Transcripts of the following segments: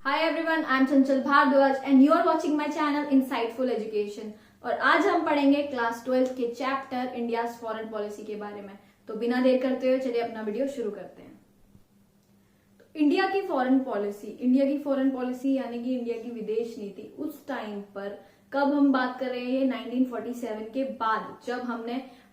Hi everyone, I'm Chanchal Bhardwaj and you are watching my channel Insightful Education। और आज हम पढ़ेंगे class 12 के चैप्टर इंडिया फॉरेन पॉलिसी के बारे में। तो बिना देर करते हुए चलिए अपना वीडियो शुरू करते हैं। तो इंडिया की फॉरेन पॉलिसी यानी कि इंडिया की विदेश नीति उस टाइम पर कब हम बात कर रहे हैं, 1947 के बाद, जब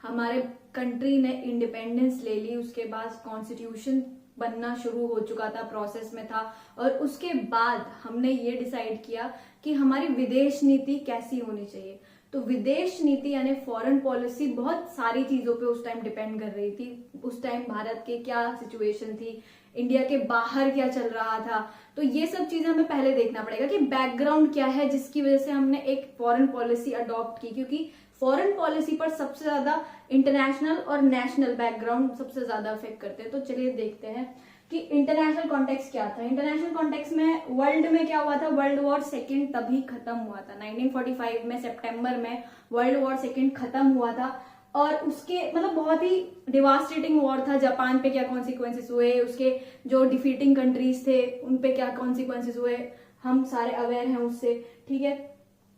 हमारे कंट्री ने इंडिपेंडेंस ले ली। उसके बाद कॉन्स्टिट्यूशन बनना शुरू हो चुका था, प्रोसेस में था। और उसके बाद हमने ये डिसाइड किया कि हमारी विदेश नीति कैसी होनी चाहिए। तो विदेश नीति यानी फॉरेन पॉलिसी बहुत सारी चीजों पे उस टाइम डिपेंड कर रही थी। उस टाइम भारत के क्या सिचुएशन थी, इंडिया के बाहर क्या चल रहा था, तो ये सब चीजें हमें पहले देखना पड़ेगा कि बैकग्राउंड क्या है जिसकी वजह से हमने एक फॉरेन पॉलिसी अडॉप्ट की। क्योंकि फॉरेन पॉलिसी पर सबसे ज्यादा इंटरनेशनल और नेशनल बैकग्राउंड सबसे ज्यादा अफेक्ट करते हैं। तो चलिए देखते हैं कि इंटरनेशनल कॉन्टेक्स्ट क्या था। इंटरनेशनल कॉन्टेक्स्ट में वर्ल्ड में क्या हुआ था, वर्ल्ड वॉर सेकेंड तभी खत्म हुआ था। 1945 में सितंबर में वर्ल्ड वॉर सेकेंड खत्म हुआ था। और उसके बहुत ही डिवास्टेटिंग वॉर था। जापान पे क्या कॉन्सिक्वेंसेस हुए, उसके जो डिफीटिंग कंट्रीज थे उन पे क्या कॉन्सिक्वेंसेस हुए, हम सारे अवेयर हैं उससे, ठीक है।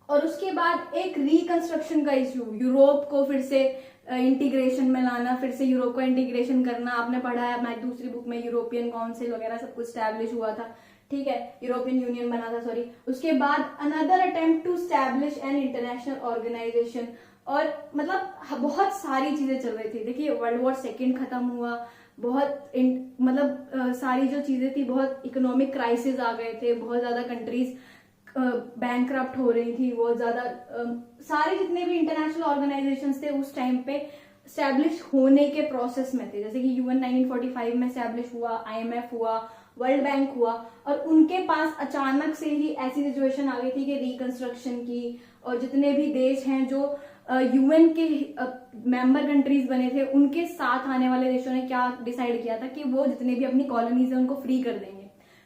और उसके बाद एक रिकंस्ट्रक्शन का इश्यू, यूरोप को फिर से इंटीग्रेशन में लाना, फिर से यूरोप को इंटीग्रेशन करना। आपने पढ़ा है हमारी दूसरी बुक में, यूरोपियन काउंसिल वगैरह सब कुछ स्टैब्लिश हुआ था, ठीक है, यूरोपियन यूनियन बना था, सॉरी। उसके बाद another attempt to establish an international organisation. और बहुत सारी चीजें चल रही थी। देखिए, वर्ल्ड वॉर सेकेंड खत्म हुआ, बहुत सारी जो चीजें थी, बहुत इकोनॉमिक क्राइसिस आ गए थे, बहुत ज्यादा कंट्रीज बैंकरप्ट हो रही थी, बहुत ज्यादा सारे जितने भी इंटरनेशनल ऑर्गेनाइजेशंस थे उस टाइम पे स्टैब्लिश होने के प्रोसेस में थे। जैसे कि यूएन 1945 में स्टैब्लिश हुआ, आईएमएफ हुआ, वर्ल्ड बैंक हुआ। और उनके पास अचानक से ही ऐसी सिचुएशन आ गई थी कि रिकंस्ट्रक्शन की, और जितने भी देश हैं जो यूएन के मेंबर कंट्रीज बने थे, उनके साथ आने वाले देशों ने क्या डिसाइड किया था कि वो जितने भी अपनी कॉलोनीज है उनको फ्री कर देंगे।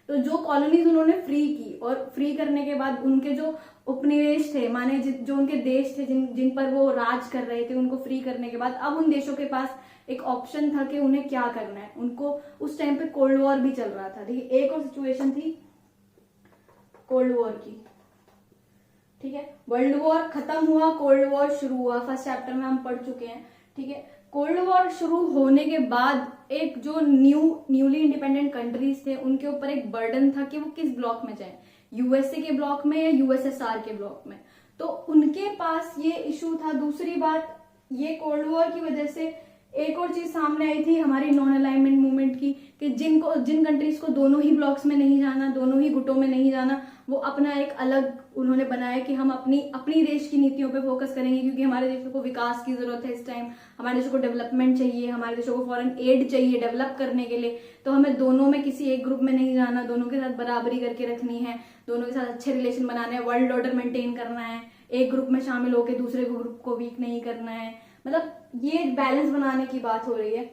तो जो कॉलोनीज उन्होंने फ्री की, और फ्री करने के बाद उनके जो उपनिवेश थे, माने जो उनके देश थे जिन पर वो राज कर रहे थे, उनको फ्री करने के बाद अब उन देशों के पास एक ऑप्शन था कि उन्हें क्या करना है। उनको उस टाइम पे कोल्ड वॉर भी चल रहा था। देखिए, एक और सिचुएशन थी कोल्ड वॉर की, ठीक है। वर्ल्ड वॉर खत्म हुआ, कोल्ड वॉर शुरू हुआ, फर्स्ट चैप्टर में हम पढ़ चुके हैं, ठीक है। कोल्ड वॉर शुरू होने के बाद एक जो न्यूली इंडिपेंडेंट कंट्रीज थे उनके ऊपर एक बर्डन था कि वो किस ब्लॉक में जाएं, यूएसए के ब्लॉक में या यूएसएसआर के ब्लॉक में। तो उनके पास ये इशू था। दूसरी बात, ये कोल्ड वॉर की वजह से एक और चीज सामने आई थी हमारी नॉन अलाइनमेंट मूवमेंट की, कि जिन कंट्रीज को दोनों ही ब्लॉक्स में नहीं जाना, दोनों ही गुटों में नहीं जाना, वो अपना एक अलग उन्होंने बनाया कि हम अपनी देश की नीतियों पे फोकस करेंगे। क्योंकि हमारे देशों को विकास की जरूरत है इस टाइम, हमारे देशों को डेवलपमेंट चाहिए, हमारे देशों को फॉरेन एड चाहिए डेवलप करने के लिए। तो हमें दोनों में किसी एक ग्रुप में नहीं जाना, दोनों के साथ बराबरी करके रखनी है, दोनों के साथ अच्छे रिलेशन बनाने हैं, वर्ल्ड ऑर्डर मेंटेन करना है, एक ग्रुप में शामिल होकर दूसरे ग्रुप को वीक नहीं करना है। ये बैलेंस बनाने की बात हो रही है,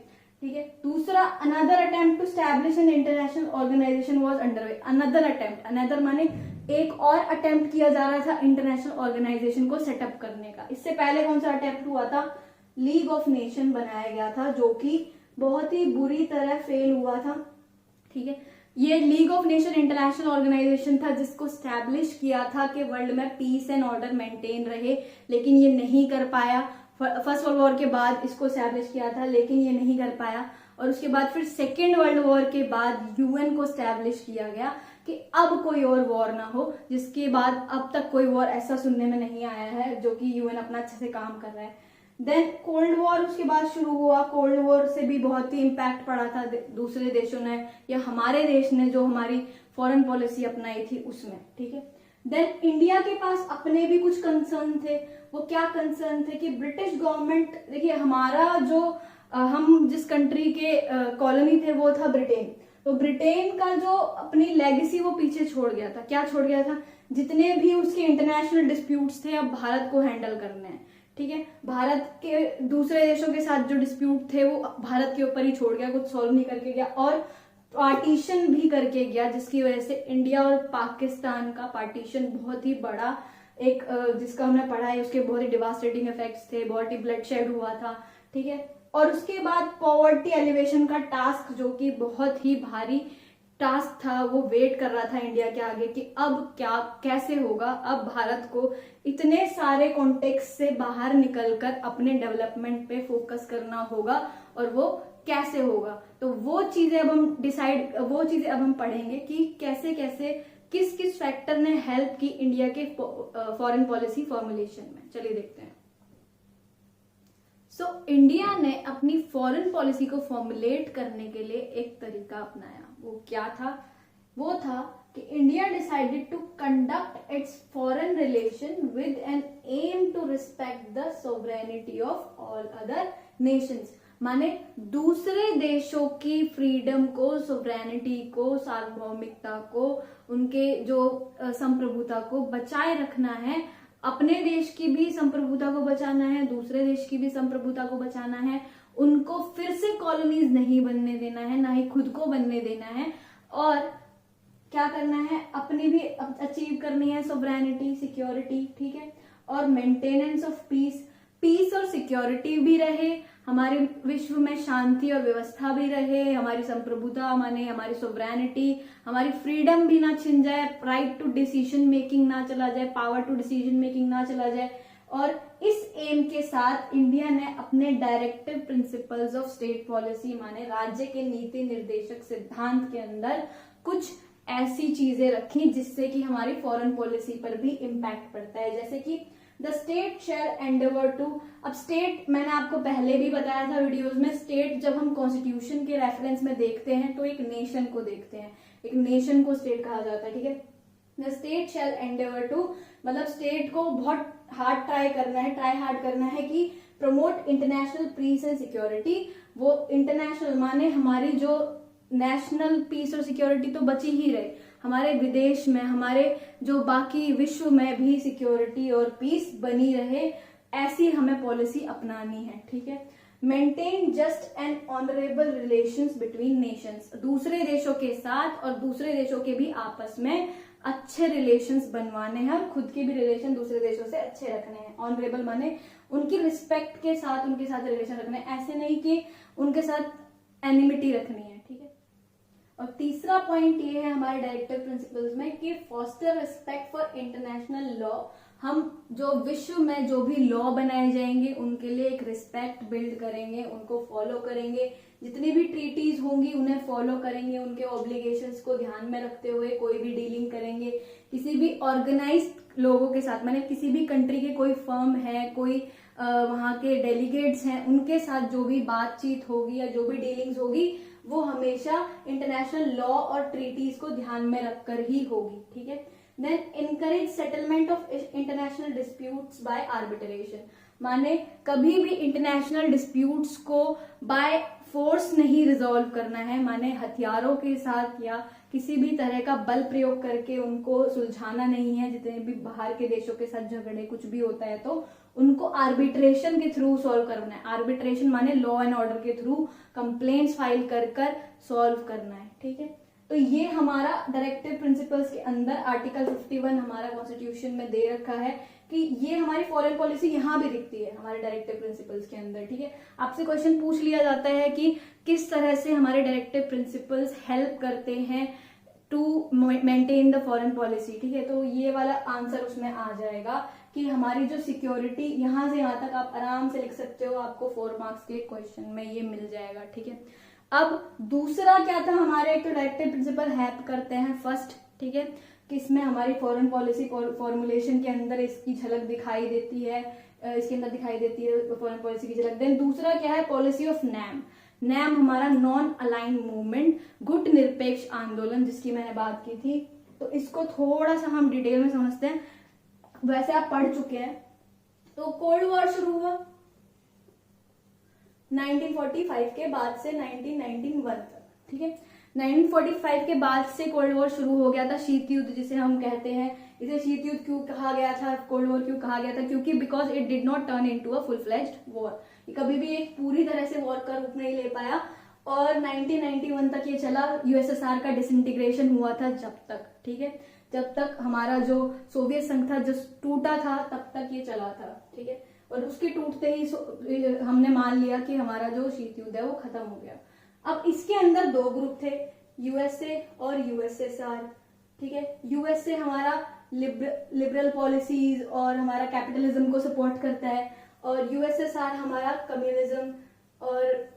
ठीक है। दूसरा, another attempt to establish an international organisation was underway. Another attempt, another माने एक और अटेम्प्ट किया जा रहा था इंटरनेशनल ऑर्गेनाइजेशन को सेटअप करने का। इससे पहले कौन सा अटेम्प्ट हुआ था, लीग ऑफ नेशन बनाया गया था, जो कि बहुत ही बुरी तरह फेल हुआ था, ठीक है। ये league of nation international organisation था जिसको स्टैब्लिश किया था कि वर्ल्ड में पीस एंड ऑर्डर मेंटेन रहे, लेकिन ये नहीं कर पाया। फर्स्ट वर्ल्ड वॉर के बाद इसको स्टैब्लिश किया था, लेकिन ये नहीं कर पाया। और उसके बाद फिर सेकेंड वर्ल्ड वॉर के बाद यूएन को स्टैब्लिश किया गया कि अब कोई और वॉर ना हो, जिसके बाद अब तक कोई वॉर ऐसा सुनने में नहीं आया है, जो कि यूएन अपना अच्छे से काम कर रहा है। देन कोल्ड वॉर उसके बाद शुरू हुआ। कोल्ड वॉर से भी बहुत ही इम्पैक्ट पड़ा था दूसरे देशों ने या हमारे देश ने, जो हमारी फॉरेन पॉलिसी अपनाई थी उसमें, ठीक है। देन इंडिया के पास अपने भी कुछ कंसर्न थे। वो क्या कंसर्न थे कि ब्रिटिश गवर्नमेंट, देखिए हमारा जो हम जिस कंट्री के कॉलोनी थे वो था ब्रिटेन। तो ब्रिटेन का जो अपनी लेगेसी वो पीछे छोड़ गया था। क्या छोड़ गया था, जितने भी उसके इंटरनेशनल डिस्प्यूट्स थे अब भारत को हैंडल करने हैं, ठीक है। भारत के दूसरे देशों के साथ जो डिस्प्यूट थे वो भारत के ऊपर ही छोड़ गया, कुछ सॉल्व नहीं करके गया, और पार्टीशन भी करके गया, जिसकी वजह से इंडिया और पाकिस्तान का पार्टीशन बहुत ही बड़ा एक जिसका हमने पढ़ा है, उसके बहुत ही डिवास्टेटिंग इफेक्ट्स थे, बहुत ही ब्लडशेड हुआ था, ठीक है। और उसके बाद पॉवर्टी एलिवेशन का टास्क, जो कि बहुत ही भारी टास्क था, वो वेट कर रहा था इंडिया के आगे कि अब क्या कैसे होगा। अब भारत को इतने सारे कॉन्टेक्स्ट से बाहर निकलकर अपने डेवलपमेंट पे फोकस करना होगा, और वो कैसे होगा। तो वो चीजें अब हम पढ़ेंगे कि कैसे कैसे किस किस फैक्टर ने हेल्प की इंडिया के फॉरेन पॉलिसी फॉर्मुलेशन में। चलिए देखते हैं। इंडिया ने अपनी फॉरेन पॉलिसी को फॉर्मुलेट करने के लिए एक तरीका अपनाया। वो क्या था? वो था कि India decided to conduct its foreign relation with an aim to respect the sovereignty of all other nations. माने दूसरे देशों की फ्रीडम को, सोवरेनिटी को, सार्वभौमिकता को, उनके जो संप्रभुता को बचाए रखना है। अपने देश की भी संप्रभुता को बचाना है, दूसरे देश की भी संप्रभुता को बचाना है। उनको फिर से कॉलोनीज नहीं बनने देना है, ना ही खुद को बनने देना है। और क्या करना है? अपनी भी अचीव करनी है सोवरेनिटी, सिक्योरिटी, ठीक है। और मेंटेनेंस ऑफ पीस, पीस और सिक्योरिटी भी रहे, हमारे विश्व में शांति और व्यवस्था भी रहे, हमारी संप्रभुता माने हमारी सोवरेनिटी, हमारी फ्रीडम भी ना छिन जाए, राइट टू डिसीजन मेकिंग ना चला जाए, पावर टू डिसीजन मेकिंग ना चला जाए। और इस एम के साथ इंडिया ने अपने directive principles of state policy माने राज्य के नीति निर्देशक सिद्धांत के अंदर कुछ ऐसी चीजें रखी जिससे कि हमारी फॉरेन पॉलिसी पर भी इम्पैक्ट पड़ता है। जैसे कि the state shall endeavour to, अब स्टेट मैंने आपको पहले भी बताया था वीडियोस में, स्टेट जब हम कॉन्स्टिट्यूशन के रेफरेंस में देखते हैं तो एक नेशन को देखते हैं, एक नेशन को स्टेट कहा जाता है, ठीक है। The state shall endeavour to मतलब स्टेट को बहुत हार्ड ट्राई हार्ड करना है कि promote international peace and security. वो इंटरनेशनल माने हमारी जो नेशनल पीस और सिक्योरिटी तो बची ही रहे, हमारे विदेश में, हमारे जो बाकी विश्व में भी सिक्योरिटी और पीस बनी रहे, ऐसी हमें पॉलिसी अपनानी है, ठीक है। Maintain just and honourable relations between Nations, दूसरे देशों के साथ और दूसरे देशों के भी आपस में अच्छे रिलेशंस बनवाने हैं और खुद के भी रिलेशन दूसरे देशों से अच्छे रखने हैं। ऑनरेबल माने उनकी रिस्पेक्ट के साथ उनके साथ रिलेशन रखने, ऐसे नहीं कि उनके साथ एनिमिटी रखनी है, ठीक है। और तीसरा पॉइंट ये है हमारे डायरेक्टिव प्रिंसिपल्स में कि foster respect for international law. हम जो विश्व में जो भी लॉ बनाए जाएंगे उनके लिए एक रिस्पेक्ट बिल्ड करेंगे, उनको फॉलो करेंगे, जितनी भी ट्रीटीज होंगी उन्हें फॉलो करेंगे, उनके ऑब्लिगेशंस को ध्यान में रखते हुए कोई भी डीलिंग करेंगे। किसी भी ऑर्गेनाइज्ड लोगों के साथ, मैंने किसी भी कंट्री के कोई फर्म है, कोई वहां के डेलीगेट्स हैं, उनके साथ जो भी बातचीत होगी या जो भी डीलिंग्स होगी वो हमेशा इंटरनेशनल लॉ और ट्रीटीज को ध्यान में रखकर ही होगी, ठीक है। Then encourage settlement of international disputes by arbitration, माने कभी भी इंटरनेशनल डिस्प्यूट्स को बाय फोर्स नहीं रिजॉल्व करना है, माने हथियारों के साथ या किसी भी तरह का बल प्रयोग करके उनको सुलझाना नहीं है। जितने भी बाहर के देशों के साथ झगड़े कुछ भी होता है तो उनको आर्बिट्रेशन के थ्रू सॉल्व करना है। आर्बिट्रेशन माने लॉ एंड ऑर्डर के थ्रू कंप्लेंट्स फाइल कर सॉल्व करना है, ठीक है। तो ये हमारा डायरेक्टिव प्रिंसिपल्स के अंदर आर्टिकल 51 हमारा कॉन्स्टिट्यूशन में दे रखा है कि ये हमारी फॉरेन पॉलिसी यहाँ भी दिखती है हमारे डायरेक्टिव प्रिंसिपल्स के अंदर, ठीक है। आपसे क्वेश्चन पूछ लिया जाता है कि किस तरह से हमारे डायरेक्टिव प्रिंसिपल्स हेल्प करते हैं to maintain the foreign policy, ठीक है। तो ये वाला आंसर उसमें आ जाएगा कि हमारी जो सिक्योरिटी, यहाँ से यहाँ तक आप आराम से लिख सकते हो, आपको 4 मार्क्स के क्वेश्चन में ये मिल जाएगा, ठीक है। अब दूसरा क्या था हमारे, एक तो डायरेक्टिव प्रिंसिपल हेल्प करते हैं फर्स्ट, ठीक है, कि इसमें हमारी फॉरेन पॉलिसी फॉर्मुलेशन के अंदर इसकी झलक दिखाई देती है, इसके अंदर दिखाई देती है फॉरेन पॉलिसी की झलक। देन दूसरा क्या है, पॉलिसी ऑफ नैम। नैम हमारा नॉन अलाइन मूवमेंट, गुट निरपेक्ष आंदोलन, जिसकी मैंने बात की थी। तो इसको थोड़ा सा हम डिटेल में समझते हैं। वैसे आप पढ़ चुके हैं। तो कोल्ड वॉर शुरू हुआ 1945 के बाद से 1991 तक, ठीक है। 1945 के बाद से कोल्ड वॉर शुरू हो गया था, शीत युद्ध जिसे हम कहते हैं। इसे शीत युद्ध क्यों कहा गया था, कोल्ड वॉर क्यों कहा गया था, क्योंकि because it did not turn into a full fledged war. कभी भी एक पूरी तरह से वॉर का रूप नहीं ले पाया और 1991 तक ये चला। यूएसएसआर का डिसइंटीग्रेशन हुआ था जब तक, ठीक है, जब तक हमारा जो सोवियत संघ था जो टूटा था तब तक ये चला था, ठीक है। और उसके टूटते ही हमने मान लिया कि हमारा जो शीत युद्ध है वो खत्म हो गया। अब इसके अंदर 2 ग्रुप थे, यूएसए और यूएसएसआर। ठीक है, यूएसए हमारा लिबरल पॉलिसीज और हमारा कैपिटलिज्म को सपोर्ट करता है, और यूएसएसआर हमारा कम्युनिज्म और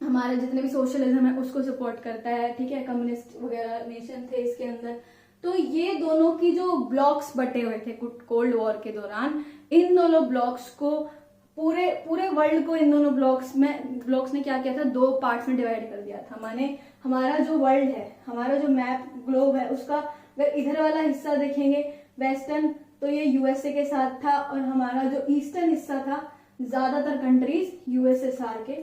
हमारे जितने भी सोशलिज्म है उसको सपोर्ट करता है। ठीक है, कम्युनिस्ट वगैरह नेशन थे इसके अंदर। तो ये दोनों की जो ब्लॉक्स बटे हुए थे कोल्ड वॉर के दौरान, इन दोनों ब्लॉक्स को पूरे वर्ल्ड को इन दोनों ब्लॉक्स ने क्या किया था, दो पार्ट्स में डिवाइड कर दिया था। माने हमारा जो वर्ल्ड है, हमारा जो मैप ग्लोब है, उसका अगर इधर वाला हिस्सा देखेंगे वेस्टर्न, तो ये यूएसए के साथ था, और हमारा जो ईस्टर्न हिस्सा था ज्यादातर कंट्रीज यूएसएसआर के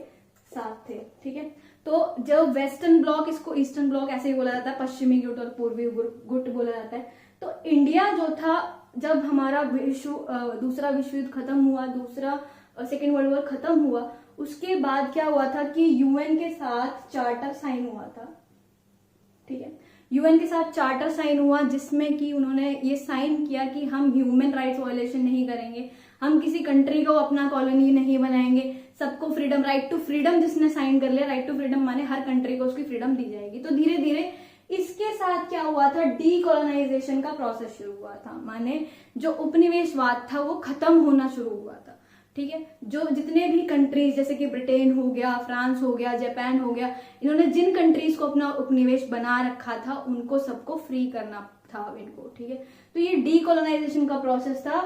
साथ थे। ठीक है, तो जो वेस्टर्न ब्लॉक, इसको ईस्टर्न ब्लॉक ऐसे ही बोला जाता है, पश्चिमी गुट और पूर्वी गुट बोला जाता है। तो इंडिया जो था, जब हमारा दूसरा विश्व युद्ध खत्म हुआ, सेकेंड वर्ल्ड वॉर खत्म हुआ, उसके बाद क्या हुआ था कि यूएन के साथ चार्टर साइन हुआ था। ठीक है, यूएन के साथ चार्टर साइन हुआ, जिसमें कि उन्होंने ये साइन किया कि हम ह्यूमन राइट्स वायलेशन नहीं करेंगे, हम किसी कंट्री को अपना कॉलोनी नहीं बनाएंगे, सबको फ्रीडम, राइट टू फ्रीडम जिसने साइन कर लिया, राइट टू फ्रीडम माने हर कंट्री को उसकी फ्रीडम दी जाएगी। तो धीरे धीरे इसके साथ क्या हुआ था, डीकोलोनाइजेशन का प्रोसेस शुरू हुआ था, माने जो उपनिवेशवाद था वो खत्म होना शुरू हुआ था। ठीक है, जो जितने भी कंट्रीज जैसे कि ब्रिटेन हो गया, फ्रांस हो गया, जापान हो गया, इन्होंने जिन कंट्रीज को अपना उपनिवेश बना रखा था उनको सबको फ्री करना था इनको। ठीक है, तो ये डीकोलोनाइजेशन का प्रोसेस था,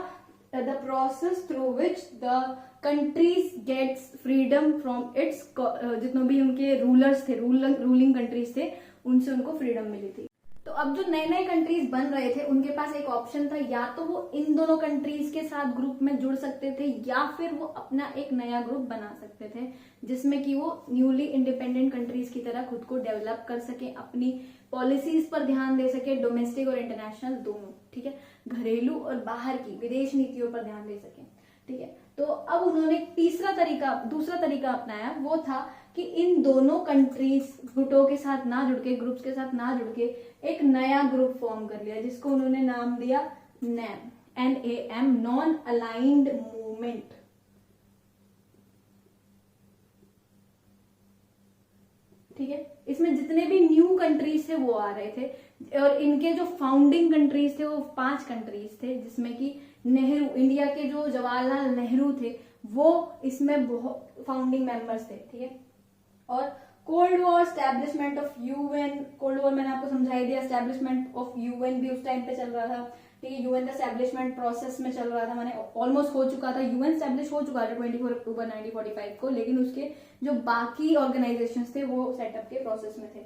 the process through which the countries gets freedom from its, जितने भी उनके रूलर्स थे, रूलिंग कंट्रीज थे, उनसे उनको फ्रीडम मिली थी। तो अब जो नए नए कंट्रीज बन रहे थे उनके पास एक ऑप्शन था, या तो वो इन दोनों कंट्रीज के साथ ग्रुप में जुड़ सकते थे, या फिर वो अपना एक नया ग्रुप बना सकते थे जिसमें कि वो न्यूली इंडिपेंडेंट कंट्रीज की तरह खुद को डेवलप कर सके, अपनी पॉलिसीज पर ध्यान दे सके, डोमेस्टिक और इंटरनेशनल दोनों। ठीक है, घरेलू और बाहर की विदेश नीतियों पर ध्यान दे सके। ठीक है, तो अब उन्होंने दूसरा तरीका अपनाया, वो था कि इन दोनों कंट्रीज गुटों के साथ ना जुड़ के, ग्रुप्स के साथ ना जुड़ के एक नया ग्रुप फॉर्म कर लिया, जिसको उन्होंने नाम दिया NAM, NAM, non aligned movement. ठीक है, इसमें जितने भी न्यू कंट्रीज थे वो आ रहे थे, और इनके जो फाउंडिंग कंट्रीज थे वो 5 कंट्रीज थे, जिसमें कि नेहरू, इंडिया के जो जवाहरलाल नेहरू थे वो इसमें बहुत फाउंडिंग मेंबर्स थे। ठीक है, और cold war, establishment of UN, cold war मैंने आपको समझाई दिया, स्टैब्लिशमेंट ऑफ यूएन भी उस टाइम पे चल रहा था। ठीक है, यूएन का स्टैब्लिशमेंट प्रोसेस में चल रहा था, माने ऑलमोस्ट हो चुका था, यूएन स्टैब्लिश हो चुका था 24 अक्टूबर 1945 को, लेकिन उसके जो बाकी ऑर्गेनाइजेशंस थे वो सेटअप के प्रोसेस में थे।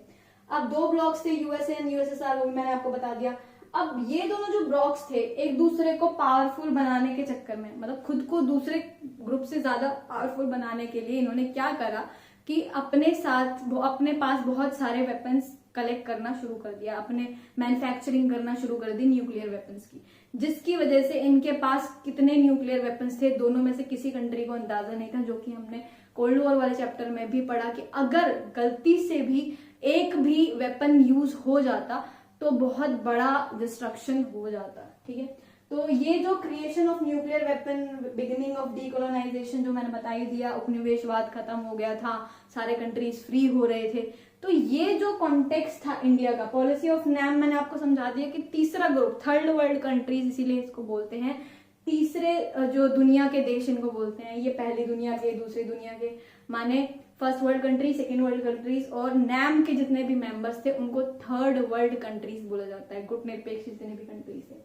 अब 2 ब्लॉक्स थे, यूएसए एंड यूएसएसआर, वो भी मैंने आपको बता दिया। अब ये दोनों जो ब्लॉक्स थे एक दूसरे को पावरफुल बनाने के चक्कर में, मतलब खुद को दूसरे ग्रुप से ज्यादा पावरफुल बनाने के लिए इन्होंने क्या करा कि अपने पास बहुत सारे वेपन्स कलेक्ट करना शुरू कर दिया, अपने मैन्युफैक्चरिंग करना शुरू कर दी न्यूक्लियर वेपन्स की, जिसकी वजह से इनके पास कितने न्यूक्लियर वेपन्स थे दोनों में से किसी कंट्री को अंदाजा नहीं था, जो कि हमने कोल्ड वॉर वाले चैप्टर में भी पढ़ा कि अगर गलती से भी एक भी वेपन यूज हो जाता तो बहुत बड़ा डिस्ट्रक्शन हो जाता। ठीक है, तो ये जो creation of nuclear weapon, beginning of decolonisation जो मैंने बता ही दिया, उपनिवेशवाद खत्म हो गया था, सारे कंट्रीज फ्री हो रहे थे, तो ये जो कॉन्टेक्स्ट था इंडिया का, पॉलिसी ऑफ NAM मैंने आपको समझा दिया कि तीसरा ग्रुप, थर्ड वर्ल्ड कंट्रीज इसीलिए इसको बोलते हैं, तीसरे जो दुनिया के देश इनको बोलते हैं, ये पहली दुनिया के, दूसरी दुनिया के, माने first world country, second world countries, और NAM के जितने भी मेंबर्स थे उनको थर्ड वर्ल्ड कंट्रीज बोला जाता है, गुटनिरपेक्ष जितने भी कंट्रीज है।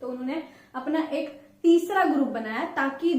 तो उन्होंने अपना एक तीसरा ग्रुप बनाया ताकि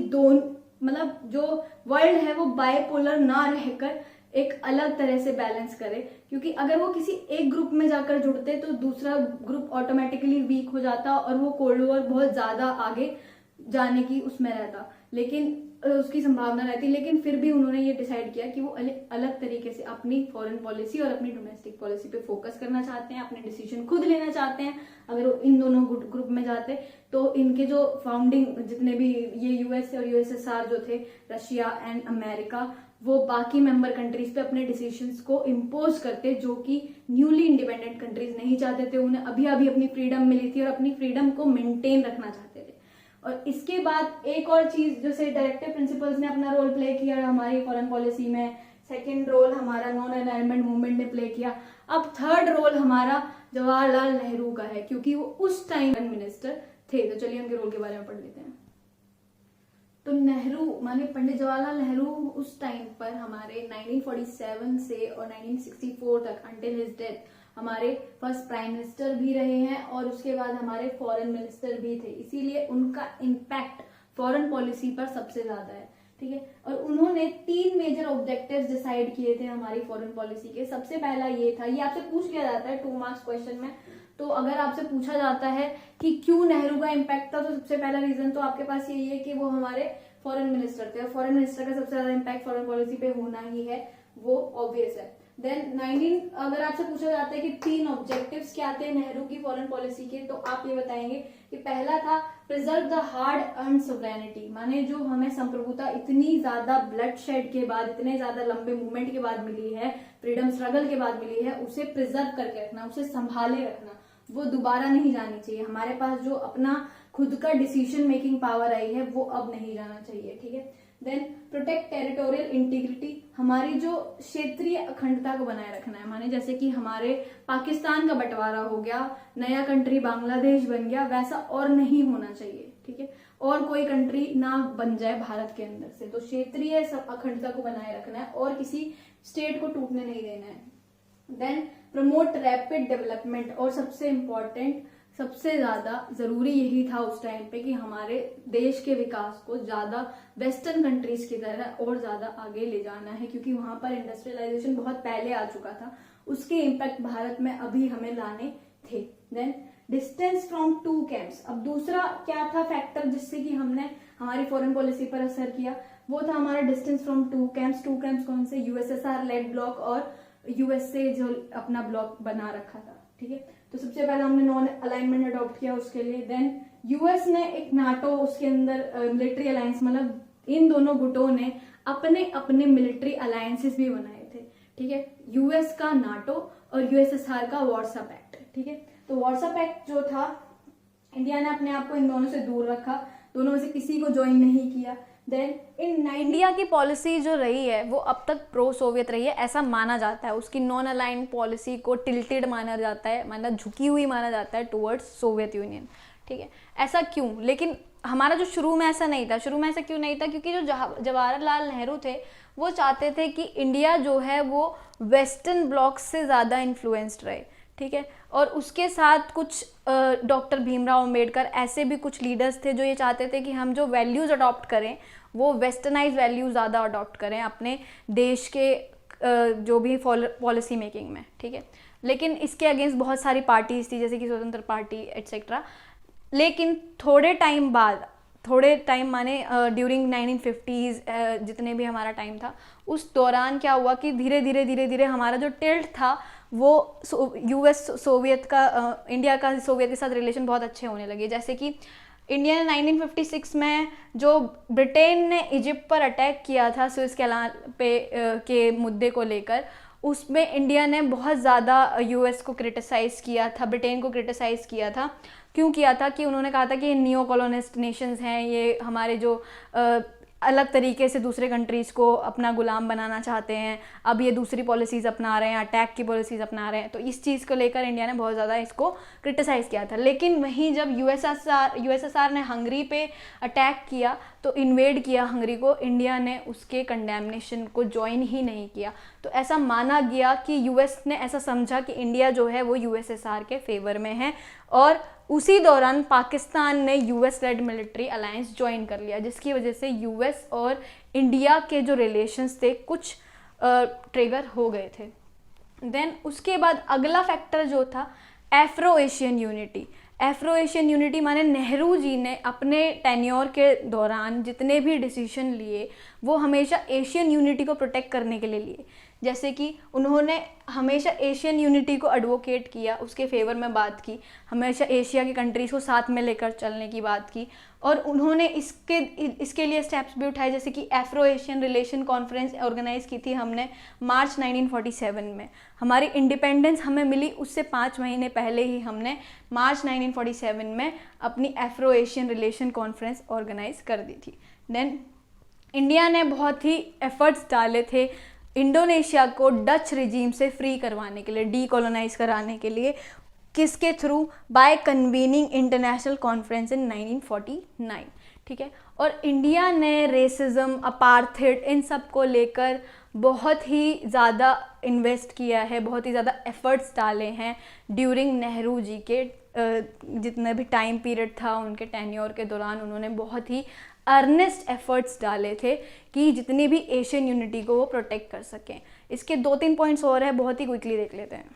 मतलब जो वर्ल्ड है वो बाइपोलर ना रहकर एक अलग तरह से बैलेंस करे, क्योंकि अगर वो किसी एक ग्रुप में जाकर जुड़ते तो दूसरा ग्रुप ऑटोमेटिकली वीक हो जाता और वो कोल्ड वॉर बहुत ज्यादा आगे जाने की उसमें रहता, लेकिन उसकी संभावना रहती। लेकिन फिर भी उन्होंने ये डिसाइड किया कि वो अलग तरीके से अपनी फॉरेन पॉलिसी और अपनी डोमेस्टिक पॉलिसी पे फोकस करना चाहते हैं, अपने डिसीजन खुद लेना चाहते हैं। अगर वो इन दोनों ग्रुप में जाते तो इनके जो फाउंडिंग जितने भी ये यूएस और यूएसएसआर जो थे, रशिया एंड अमेरिका, वो बाकी मेंबर कंट्रीज पे अपने डिसीजंस को इम्पोज करते, जो कि न्यूली इंडिपेंडेंट कंट्रीज नहीं चाहते थे। उन्हें अभी अभी अपनी फ्रीडम मिली थी और अपनी फ्रीडम को मेंटेन रखना चाहते थे। और इसके बाद एक और चीज जैसे डायरेक्टिव प्रिंसिपल्स ने अपना रोल प्ले किया हमारी फॉरेन पॉलिसी में, सेकेंड रोल हमारा नॉन अलाइनमेंट मूवमेंट ने प्ले किया। अब थर्ड रोल हमारा जवाहरलाल नेहरू का है, क्योंकि वो उस टाइम मिनिस्टर थे। तो चलिए उनके रोल के बारे में पढ़ लेते हैं। तो नेहरू माने पंडित जवाहरलाल नेहरू उस टाइम पर हमारे 1947 से और 1964 तक अंटिल हिज डेथ हमारे फर्स्ट प्राइम मिनिस्टर भी रहे हैं और उसके बाद हमारे फॉरेन मिनिस्टर भी थे। इसीलिए उनका इम्पैक्ट फॉरेन पॉलिसी पर सबसे ज्यादा है, ठीक है। और उन्होंने 3 मेजर ऑब्जेक्टिव्स डिसाइड किए थे हमारी फॉरेन पॉलिसी के। सबसे पहला ये था, ये आपसे पूछ लिया जाता है 2 मार्क्स क्वेश्चन में, तो अगर आपसे पूछा जाता है कि क्यों नेहरू का इम्पैक्ट था, तो सबसे पहला रीजन तो आपके पास यही है कि वो हमारे फॉरेन मिनिस्टर थे और फॉरेन मिनिस्टर का सबसे ज्यादा इम्पैक्ट फॉरेन पॉलिसी पे होना ही है, वो ऑब्वियस है। देन अगर आपसे पूछा जाता है कि 3 ऑब्जेक्टिव्स क्या थे नेहरू की फॉरेन पॉलिसी के, तो आप ये बताएंगे कि पहला था preserve the hard earn sovereignty, माने जो हमें संप्रभुता इतनी ज्यादा ब्लड शेड के बाद, इतने ज्यादा लंबे मूवमेंट के बाद मिली है, फ्रीडम स्ट्रगल के बाद मिली है, उसे प्रिजर्व करके रखना, उसे संभाले रखना, वो दोबारा नहीं जानी चाहिए। हमारे पास जो अपना खुद का डिसीजन मेकिंग पावर आई है वो अब नहीं जाना चाहिए, ठीक है। देन प्रोटेक्ट टेरिटोरियल इंटीग्रिटी, हमारी जो क्षेत्रीय अखंडता को बनाए रखना है, माने जैसे कि हमारे पाकिस्तान का बंटवारा हो गया, नया कंट्री बांग्लादेश बन गया, वैसा और नहीं होना चाहिए, ठीक है। और कोई कंट्री ना बन जाए भारत के अंदर से, तो क्षेत्रीय अखंडता को बनाए रखना है और किसी स्टेट को टूटने नहीं देना है। देन प्रमोट रैपिड डेवलपमेंट, और सबसे इंपॉर्टेंट, सबसे ज्यादा जरूरी यही था उस टाइम पे कि हमारे देश के विकास को ज्यादा वेस्टर्न कंट्रीज की तरह और ज्यादा आगे ले जाना है, क्योंकि वहां पर इंडस्ट्रियलाइजेशन बहुत पहले आ चुका था, उसके इम्पैक्ट भारत में अभी हमें लाने थे। देन डिस्टेंस फ्रॉम 2 कैंप्स, अब दूसरा क्या था फैक्टर जिससे कि हमने हमारी फॉरेन पॉलिसी पर असर किया, वो था हमारा डिस्टेंस फ्रॉम 2 कैंप्स। 2 कैंप्स कौन से? यूएसएसआर लेड ब्लॉक और यूएसए जो अपना ब्लॉक बना रखा था, ठीक है। तो सबसे पहले हमने नॉन अलाइनमेंट अडॉप्ट किया उसके लिए। देन यूएस ने एक नाटो, उसके अंदर मिलिट्री अलायंस, मतलब इन दोनों गुटों ने अपने अपने मिलिट्री अलायंसेस भी बनाए थे, ठीक है। यूएस का नाटो और यूएसएसआर का वार्सा पैक्ट, ठीक है। तो वार्सा पैक्ट जो था, इंडिया ने अपने आप को इन दोनों से दूर रखा, दोनों में से किसी को ज्वाइन नहीं किया। देन इंडिया की पॉलिसी जो रही है वो अब तक प्रो सोवियत रही है, ऐसा माना जाता है। उसकी नॉन अलाइंड पॉलिसी को टिल्टेड माना जाता है, मतलब झुकी हुई माना जाता है टुवर्ड्स सोवियत यूनियन, ठीक है। ऐसा क्यों? लेकिन हमारा जो शुरू में ऐसा नहीं था। शुरू में ऐसा क्यों नहीं था? क्योंकि जो जवाहरलाल नेहरू थे वो चाहते थे कि इंडिया जो है वो वेस्टर्न ब्लॉक से ज़्यादा इन्फ्लुएंस्ड रहे, ठीक है। और उसके साथ कुछ डॉक्टर भीमराव अंबेडकर, ऐसे भी कुछ लीडर्स थे जो ये चाहते थे कि हम जो वैल्यूज़ अडॉप्ट करें वो वेस्टर्नाइज वैल्यूज़ ज़्यादा अडॉप्ट करें अपने देश के जो भी पॉलिसी मेकिंग में, ठीक है। लेकिन इसके अगेंस्ट बहुत सारी पार्टीज थी, जैसे कि स्वतंत्र पार्टी एट्सेट्रा। लेकिन थोड़े टाइम माने ड्यूरिंग 1950s, जितने भी हमारा टाइम था उस दौरान क्या हुआ कि धीरे धीरे हमारा जो टिल्ट था वो यूएस सोवियत का, इंडिया का सोवियत के साथ रिलेशन बहुत अच्छे होने लगे। जैसे कि इंडिया ने 1956 में जो ब्रिटेन ने इजिप्ट पर अटैक किया था सुएज कैनाल पे के मुद्दे को लेकर, उसमें इंडिया ने बहुत ज़्यादा यूएस को क्रिटिसाइज़ किया था, ब्रिटेन को क्रिटिसाइज़ किया था। क्यों किया था? कि उन्होंने कहा था कि ये नियो कॉलोनिस्ट नेशंस हैं, ये हमारे जो अलग तरीके से दूसरे कंट्रीज़ को अपना गुलाम बनाना चाहते हैं, अब ये दूसरी पॉलिसीज़ अपना रहे हैं, अटैक की पॉलिसीज़ अपना रहे हैं। तो इस चीज़ को लेकर इंडिया ने बहुत ज़्यादा इसको क्रिटिसाइज़ किया था। लेकिन वहीं जब यूएसएसआर ने हंगरी पे अटैक किया, तो इन्वेड किया हंगरी को, इंडिया ने उसके कंडेमनेशन को ज्वाइन ही नहीं किया। तो ऐसा माना गया कि यूएस ने ऐसा समझा कि इंडिया जो है वो यूएसएसआर के फेवर में है, और उसी दौरान पाकिस्तान ने US led military alliance join कर लिया, जिसकी वजह से यूएस और इंडिया के जो रिलेशंस थे कुछ ट्रिगर हो गए थे। देन उसके बाद अगला फैक्टर जो था Afro Asian unity. Afro Asian unity माने नेहरू जी ने अपने टेन्योर के दौरान जितने भी डिसीजन लिए वो हमेशा एशियन यूनिटी को प्रोटेक्ट करने के लिए लिए। जैसे कि उन्होंने हमेशा एशियन यूनिटी को एडवोकेट किया, उसके फेवर में बात की, हमेशा एशिया की कंट्रीज़ को साथ में लेकर चलने की बात की, और उन्होंने इसके लिए स्टेप्स भी उठाए। जैसे कि Afro Asian relation conference organise की थी हमने मार्च 1947 में। हमारी इंडिपेंडेंस हमें मिली उससे 5 महीने पहले ही हमने मार्च 1947 में अपनी Afro Asian relation conference organise कर दी थी। देन इंडिया ने बहुत ही एफर्ट्स डाले थे इंडोनेशिया को डच रिजीम से फ्री करवाने के लिए, डीकोलोनाइज कराने के लिए, किसके through? By convening international conference in 1949, ठीक है। और इंडिया ने रेसिज्म, अपार्थेड, इन सब को लेकर बहुत ही ज़्यादा इन्वेस्ट किया है, बहुत ही ज़्यादा एफर्ट्स डाले हैं ड्यूरिंग नेहरू जी के जितने भी टाइम पीरियड था उनके टेन्योर के दौरान। उन्होंने बहुत ही अर्नेस्ट एफर्ट्स डाले थे कि जितनी भी एशियन यूनिटी को वो प्रोटेक्ट कर सकें। इसके 2-3 पॉइंट्स और है, बहुत ही क्विकली देख लेते हैं।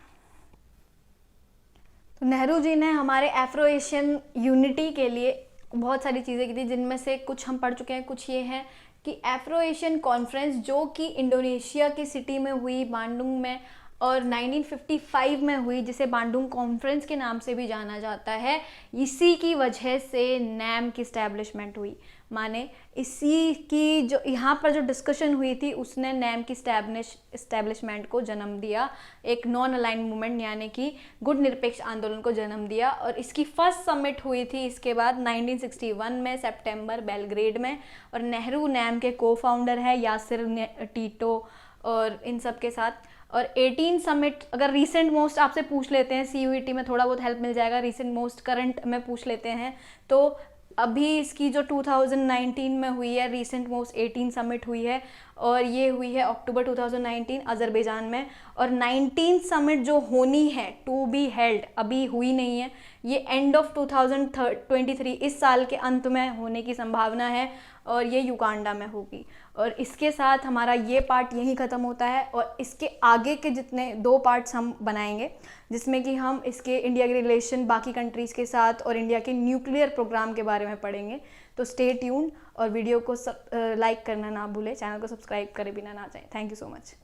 तो नेहरू जी ने हमारे एफ्रो एशियन यूनिटी के लिए बहुत सारी चीज़ें की थी, जिनमें से कुछ हम पढ़ चुके हैं। कुछ ये हैं कि एफ्रो एशियन कॉन्फ्रेंस जो कि इंडोनेशिया की सिटी में हुई, बांडुंग में, और 1955 में हुई, जिसे बांडुंग कॉन्फ्रेंस के नाम से भी जाना जाता है, इसी की वजह से नैम की इस्टेब्लिशमेंट हुई। माने इसी की जो यहाँ पर जो डिस्कशन हुई थी उसने नैम की इस्टेब्लिशमेंट को जन्म दिया, एक नॉन अलाइन मूवमेंट यानी कि गुट निरपेक्ष आंदोलन को जन्म दिया। और इसकी फर्स्ट समिट हुई थी इसके बाद 1961 में सितंबर, बेलग्रेड में। और नेहरू नैम के को फाउंडर है, यासिर टीटो और इन सब के साथ। और 18 समिट, अगर रीसेंट मोस्ट आपसे पूछ लेते हैं, CUET में थोड़ा बहुत हेल्प मिल जाएगा, रीसेंट मोस्ट करंट में पूछ लेते हैं, तो अभी इसकी जो 2019 में हुई है रीसेंट मोस्ट 18 समिट हुई है, और ये हुई है अक्टूबर 2019 अजरबैजान में। और 19 समिट जो होनी है, टू बी हेल्ड, अभी हुई नहीं है, ये एंड ऑफ 2023, इस साल के अंत में होने की संभावना है, और ये युगांडा में होगी। और इसके साथ हमारा ये पार्ट यहीं ख़त्म होता है, और इसके आगे के जितने 2 पार्ट्स हम बनाएंगे, जिसमें कि हम इसके इंडिया के रिलेशन बाकी कंट्रीज़ के साथ और इंडिया के न्यूक्लियर प्रोग्राम के बारे में पढ़ेंगे। तो स्टे ट्यून, और वीडियो को लाइक करना ना भूलें, चैनल को सब्सक्राइब करे बिना ना जाएं। Thank you so much.